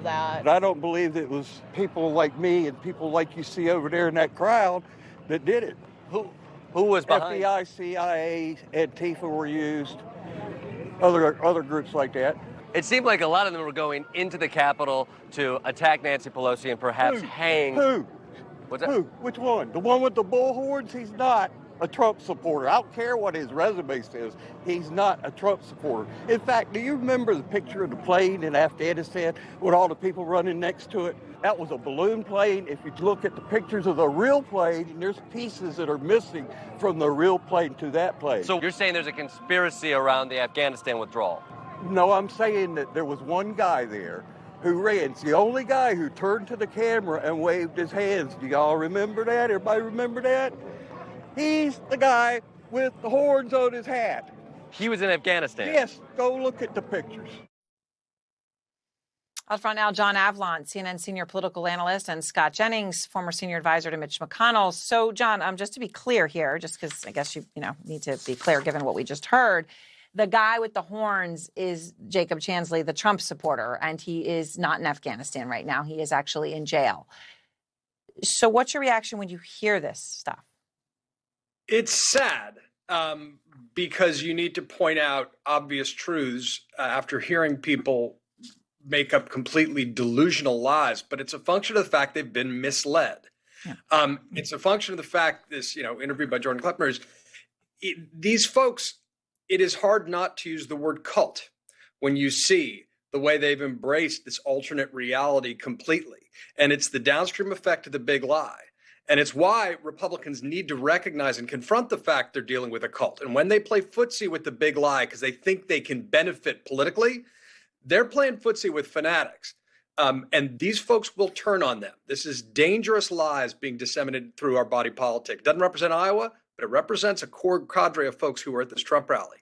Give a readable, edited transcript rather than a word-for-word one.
that. But I don't believe it was people like me and people like you see over there in that crowd that did it. Who was behind? FBI, CIA, Antifa were used, other groups like that. It seemed like a lot of them were going into the Capitol to attack Nancy Pelosi and perhaps hang. Who? What's that? Who? Which one? The one with the bullhorns? He's not a Trump supporter. I don't care what his resume says. He's not a Trump supporter. In fact, do you remember the picture of the plane in Afghanistan with all the people running next to it? That was a balloon plane. If you look at the pictures of the real plane, and there's pieces that are missing from the real plane to that plane. So you're saying there's a conspiracy around the Afghanistan withdrawal? No, I'm saying that there was one guy there who ran. It's the only guy who turned to the camera and waved his hands. Do y'all remember that? Everybody remember that? He's the guy with the horns on his hat. He was in Afghanistan? Yes, go look at the pictures. Out front now, John Avlon, CNN senior political analyst, and Scott Jennings, former senior advisor to Mitch McConnell. So, John, just to be clear here, just because I guess you need to be clear given what we just heard, the guy with the horns is Jacob Chansley, the Trump supporter, and he is not in Afghanistan right now. He is actually in jail. So what's your reaction when you hear this stuff? It's sad because you need to point out obvious truths after hearing people make up completely delusional lies, but it's a function of the fact they've been misled. Yeah. It's a function of the fact this, interview by Jordan Klepner is these folks, it is hard not to use the word cult when you see the way they've embraced this alternate reality completely. And it's the downstream effect of the big lie. And it's why Republicans need to recognize and confront the fact they're dealing with a cult. And when they play footsie with the big lie because they think they can benefit politically, they're playing footsie with fanatics. And these folks will turn on them. This is dangerous lies being disseminated through our body politic. It doesn't represent Iowa, but it represents a core cadre of folks who were at this Trump rally.